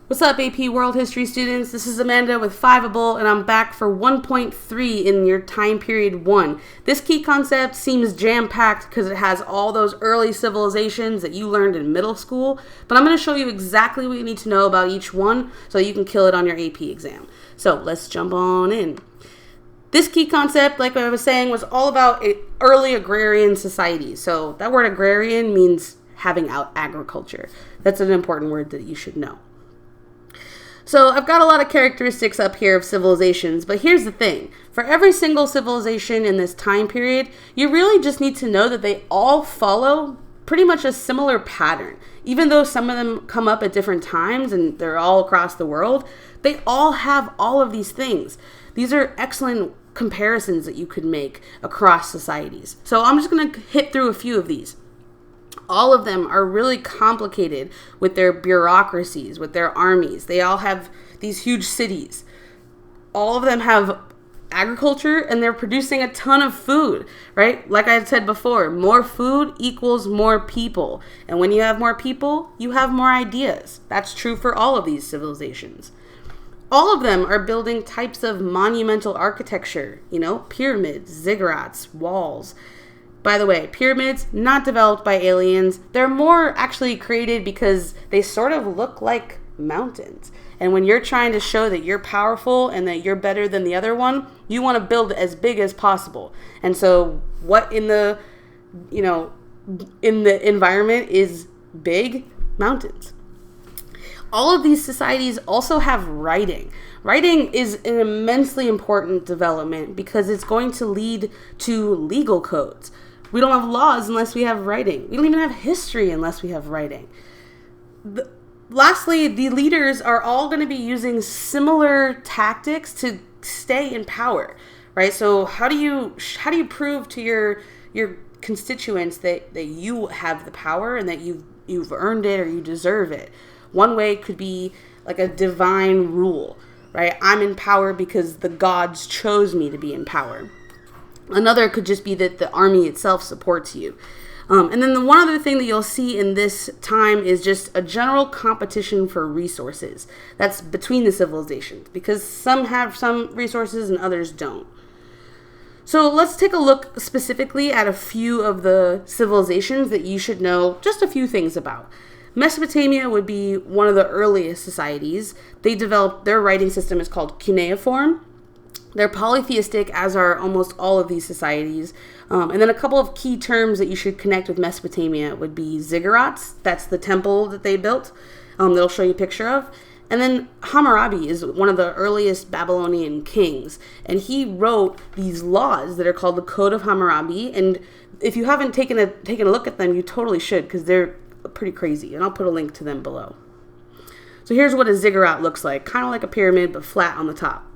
What's up, AP World History students? This is Amanda with Fiveable, and I'm back for 1.3 in your time period 1. This key concept seems jam-packed because it has all those early civilizations that you learned in middle school, but I'm going to show you exactly what you need to know about each one so you can kill it on your AP exam. So let's jump on in. This key concept, like I was saying, was all about early agrarian societies. So that word agrarian means having agriculture. That's an important word that you should know. So I've got a lot of characteristics up here of civilizations, but here's the thing. For every single civilization in this time period, you really just need to know that they all follow pretty much a similar pattern. Even though some of them come up at different times and they're all across the world, they all have all of these things. These are excellent comparisons that you could make across societies. So I'm just going to hit through a few of these. All of them are really complicated with their bureaucracies, with their armies. They all have these huge cities. All of them have agriculture, and they're producing a ton of food, right? Like I said before, more food equals more people. And when you have more people, you have more ideas. That's true for all of these civilizations. All of them are building types of monumental architecture, pyramids, ziggurats, walls. By the way, pyramids, not developed by aliens. They're more actually created because they sort of look like mountains. And when you're trying to show that you're powerful and that you're better than the other one, you want to build as big as possible. And so what in the environment is big? Mountains. All of these societies also have writing. Writing is an immensely important development because it's going to lead to legal codes. We don't have laws unless we have writing. We don't even have history unless we have writing. Lastly, the leaders are all going to be using similar tactics to stay in power, right? So how do you prove to your constituents that you have the power and that you've earned it or you deserve it? One way could be like a divine rule, right? I'm in power because the gods chose me to be in power. Another could just be that the army itself supports you. And then the one other thing that you'll see in this time is just a general competition for resources. That's between the civilizations because some have some resources and others don't. So let's take a look specifically at a few of the civilizations that you should know just a few things about. Mesopotamia would be one of the earliest societies. They developed, their writing system is called Cuneiform. They're polytheistic, as are almost all of these societies. And then a couple of key terms that you should connect with Mesopotamia would be Ziggurats. That's the temple that they built that I'll show you a picture of. And then Hammurabi is one of the earliest Babylonian kings. And he wrote these laws that are called the Code of Hammurabi. And if you haven't taken a look at them, you totally should because they're pretty crazy. And I'll put a link to them below. So here's what a ziggurat looks like. Kind of like a pyramid, but flat on the top.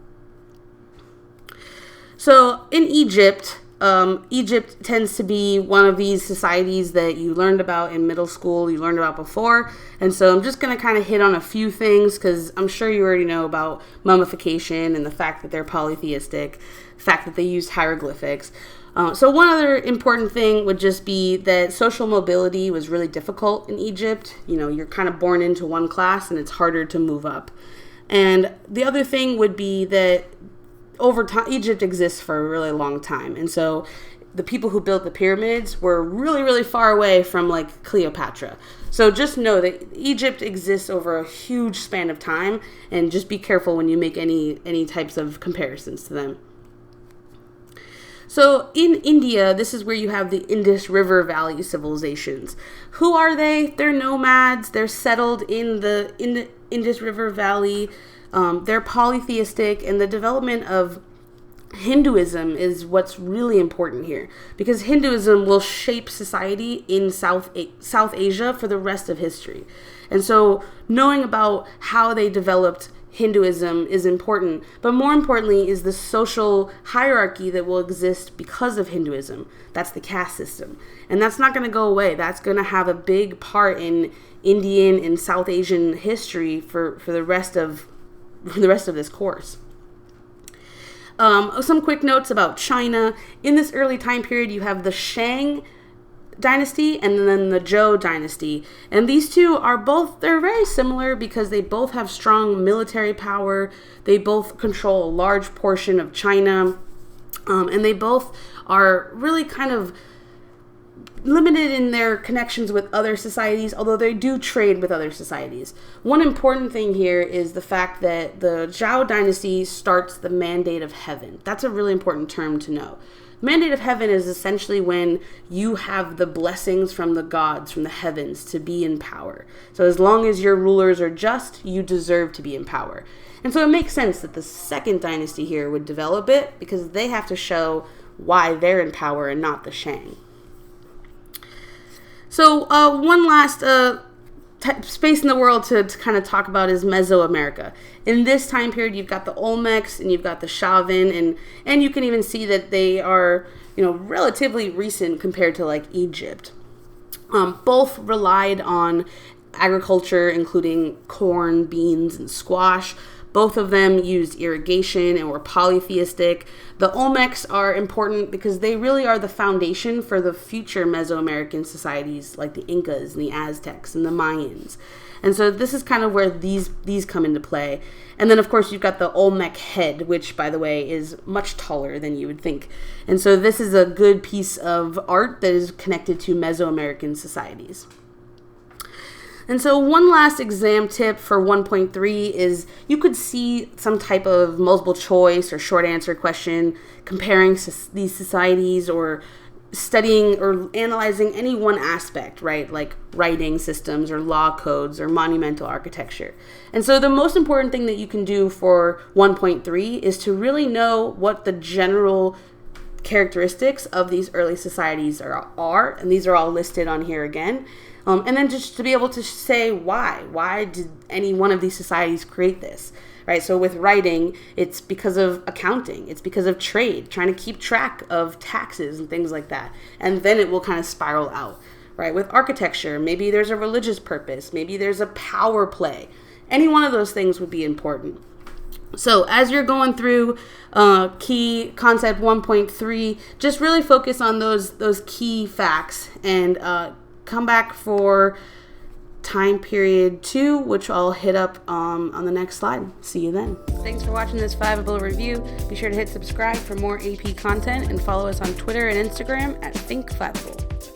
So in Egypt, Egypt tends to be one of these societies that you learned about in middle school, you learned about before. And so I'm just going to kind of hit on a few things because I'm sure you already know about mummification and the fact that they're polytheistic, the fact that they use hieroglyphics. So one other important thing would just be that social mobility was really difficult in Egypt. You're kind of born into one class and it's harder to move up. And the other thing would be that over time, Egypt exists for a really long time. And so the people who built the pyramids were really, really far away from like Cleopatra. So just know that Egypt exists over a huge span of time and just be careful when you make any types of comparisons to them. So in India, this is where you have the Indus River Valley civilizations. Who are they? They're nomads. They're settled in the Indus River Valley. They're polytheistic, and the development of Hinduism is what's really important here because Hinduism will shape society in South Asia for the rest of history. And so knowing about how they developed Hinduism is important, but more importantly is the social hierarchy that will exist because of Hinduism. That's the caste system. And that's not going to go away. That's going to have a big part in Indian and South Asian history for the rest of this course. Some quick notes about China. In this early time period, you have the Shang dynasty and then the Zhou dynasty. And these two they're very similar because they both have strong military power. They both control a large portion of China. And they both are really kind of limited in their connections with other societies, although they do trade with other societies. One important thing here is the fact that the Zhou dynasty starts the mandate of heaven. That's a really important term to know. The mandate of heaven is essentially when you have the blessings from the gods, from the heavens, to be in power. So as long as your rulers are just, you deserve to be in power. And so it makes sense that the second dynasty here would develop it because they have to show why they're in power and not the Shang. So one last space in the world to kind of talk about is Mesoamerica. In this time period, you've got the Olmecs and you've got the Shavan, and you can even see that they are, relatively recent compared to like Egypt. Both relied on agriculture, including corn, beans, and squash. Both of them used irrigation and were polytheistic. The Olmecs are important because they really are the foundation for the future Mesoamerican societies like the Incas and the Aztecs and the Mayans. And so this is kind of where these come into play. And then, of course, you've got the Olmec head, which, by the way, is much taller than you would think. And so this is a good piece of art that is connected to Mesoamerican societies. And so one last exam tip for 1.3 is you could see some type of multiple choice or short answer question comparing these societies or studying or analyzing any one aspect, right? Like writing systems or law codes or monumental architecture. And so the most important thing that you can do for 1.3 is to really know what the general characteristics of these early societies are, and these are all listed on here again. And then just to be able to say why. Why did any one of these societies create this? Right? So with writing, it's because of accounting. It's because of trade, trying to keep track of taxes and things like that. And then it will kind of spiral out. Right? With architecture, maybe there's a religious purpose. Maybe there's a power play. Any one of those things would be important. So as you're going through key concept 1.3, just really focus on those key facts and come back for time period 2, which I'll hit up on the next slide. See you then. Thanks for watching this 5able review. Be sure to hit subscribe for more AP content and follow us on Twitter and Instagram at Think 5able.